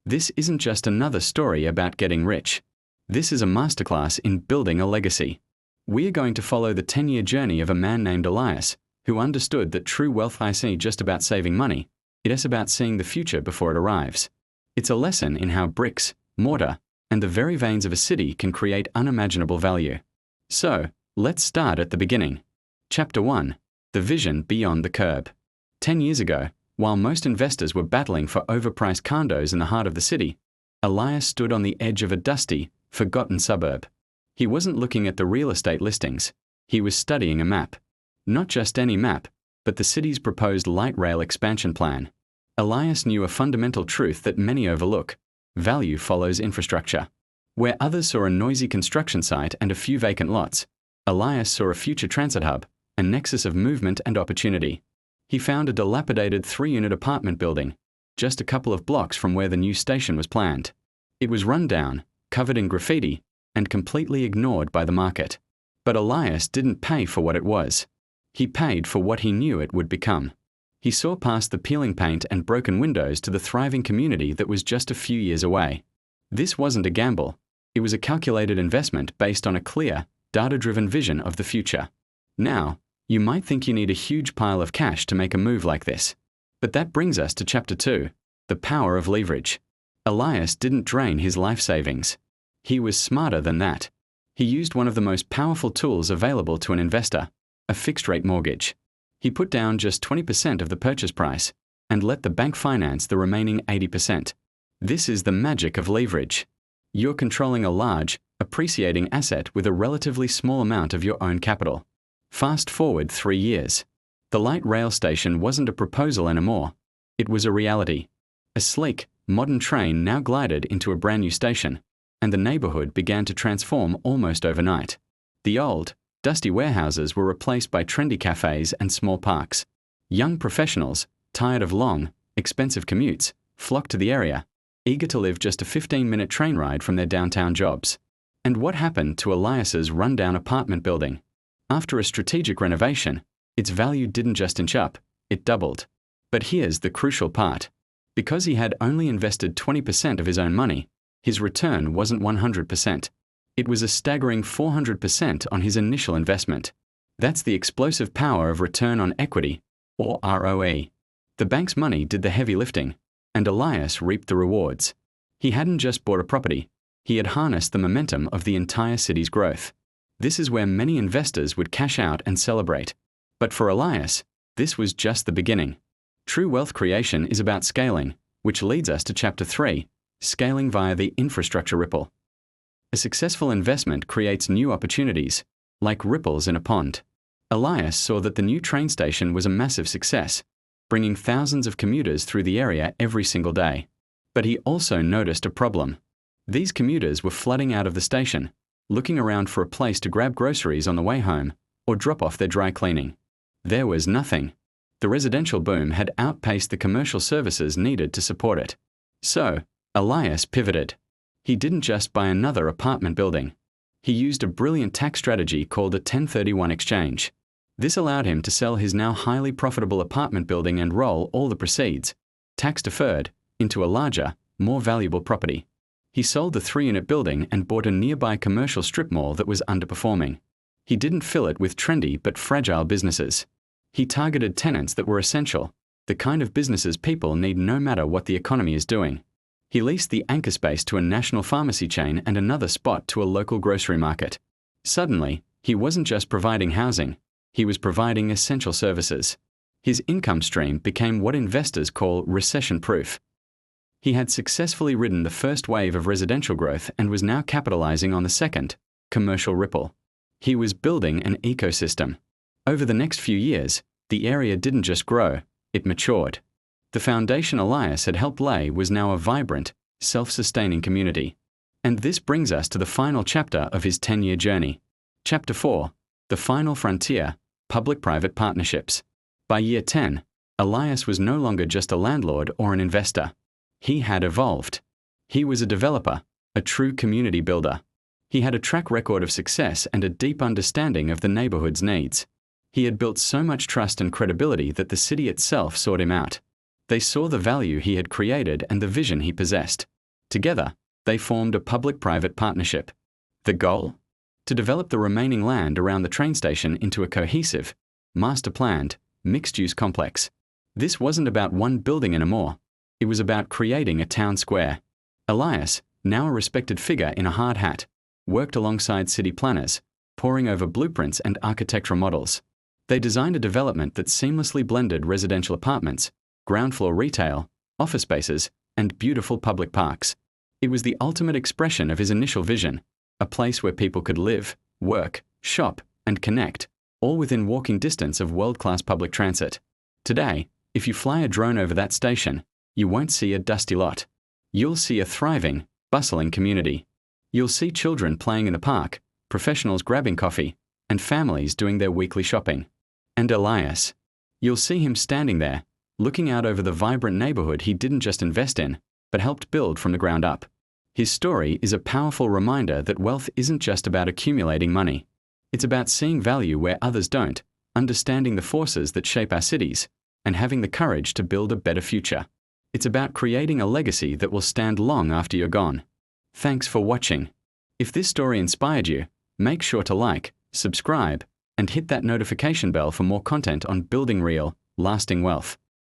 This isn't just another story about getting rich. This is a masterclass in building a legacy. We are going to follow the 10-year journey of a man named Elias, who understood that true wealth isn't just about saving money, it is about seeing the future before it arrives. It's a lesson in how bricks, mortar, and the very veins of a city can create unimaginable value. So, let's start at the beginning. Chapter 1. The Vision Beyond the Curb. 10 years ago, while most investors were battling for overpriced condos in the heart of the city, Elias stood on the edge of a dusty, forgotten suburb. He wasn't looking at the real estate listings. He was studying a map. Not just any map, but the city's proposed light rail expansion plan. Elias knew a fundamental truth that many overlook: value follows infrastructure. Where others saw a noisy construction site and a few vacant lots, Elias saw a future transit hub, a nexus of movement and opportunity. He found a dilapidated 3-unit apartment building, just a couple of blocks from where the new station was planned. It was run down, covered in graffiti, and completely ignored by the market. But Elias didn't pay for what it was. He paid for what he knew it would become. He saw past the peeling paint and broken windows to the thriving community that was just a few years away. This wasn't a gamble. It was a calculated investment based on a clear, data-driven vision of the future. Now, you might think you need a huge pile of cash to make a move like this. But that brings us to Chapter 2, the power of leverage. Elias didn't drain his life savings. He was smarter than that. He used one of the most powerful tools available to an investor, a fixed-rate mortgage. He put down just 20% of the purchase price and let the bank finance the remaining 80%. This is the magic of leverage. You're controlling a large, appreciating asset with a relatively small amount of your own capital. Fast forward 3 years. The light rail station wasn't a proposal anymore. It was a reality. A sleek, modern train now glided into a brand new station, and the neighborhood began to transform almost overnight. The old, dusty warehouses were replaced by trendy cafes and small parks. Young professionals, tired of long, expensive commutes, flocked to the area, eager to live just a 15-minute train ride from their downtown jobs. And what happened to Elias's rundown apartment building? After a strategic renovation, its value didn't just inch up, it doubled. But here's the crucial part. Because he had only invested 20% of his own money, his return wasn't 100%. It was a staggering 400% on his initial investment. That's the explosive power of return on equity, or ROE. The bank's money did the heavy lifting, and Elias reaped the rewards. He hadn't just bought a property, he had harnessed the momentum of the entire city's growth. This is where many investors would cash out and celebrate. But for Elias, this was just the beginning. True wealth creation is about scaling, which leads us to Chapter 3, scaling via the infrastructure ripple. A successful investment creates new opportunities, like ripples in a pond. Elias saw that the new train station was a massive success, bringing thousands of commuters through the area every single day. But he also noticed a problem. These commuters were flooding out of the station, looking around for a place to grab groceries on the way home or drop off their dry cleaning. There was nothing. The residential boom had outpaced the commercial services needed to support it. So, Elias pivoted. He didn't just buy another apartment building. He used a brilliant tax strategy called a 1031 exchange. This allowed him to sell his now highly profitable apartment building and roll all the proceeds, tax-deferred, into a larger, more valuable property. He sold the 3-unit building and bought a nearby commercial strip mall that was underperforming. He didn't fill it with trendy but fragile businesses. He targeted tenants that were essential, the kind of businesses people need no matter what the economy is doing. He leased the anchor space to a national pharmacy chain and another spot to a local grocery market. Suddenly, he wasn't just providing housing, he was providing essential services. His income stream became what investors call recession-proof. He had successfully ridden the first wave of residential growth and was now capitalizing on the second, commercial ripple. He was building an ecosystem. Over the next few years, the area didn't just grow, it matured. The foundation Elias had helped lay was now a vibrant, self-sustaining community. And this brings us to the final chapter of his 10-year journey. Chapter 4, the final frontier, public-private partnerships. By year 10, Elias was no longer just a landlord or an investor. He had evolved. He was a developer, a true community builder. He had a track record of success and a deep understanding of the neighborhood's needs. He had built so much trust and credibility that the city itself sought him out. They saw the value he had created and the vision he possessed. Together, they formed a public-private partnership. The goal? To develop the remaining land around the train station into a cohesive, master-planned, mixed-use complex. This wasn't about one building anymore. It was about creating a town square. Elias, now a respected figure in a hard hat, worked alongside city planners, poring over blueprints and architectural models. They designed a development that seamlessly blended residential apartments, ground-floor retail, office spaces, and beautiful public parks. It was the ultimate expression of his initial vision, a place where people could live, work, shop, and connect, all within walking distance of world-class public transit. Today, if you fly a drone over that station, you won't see a dusty lot. You'll see a thriving, bustling community. You'll see children playing in the park, professionals grabbing coffee, and families doing their weekly shopping. And Elias. You'll see him standing there, looking out over the vibrant neighborhood he didn't just invest in, but helped build from the ground up. His story is a powerful reminder that wealth isn't just about accumulating money. It's about seeing value where others don't, understanding the forces that shape our cities, and having the courage to build a better future. It's about creating a legacy that will stand long after you're gone. Thanks for watching. If this story inspired you, make sure to like, subscribe, and hit that notification bell for more content on building real, lasting wealth.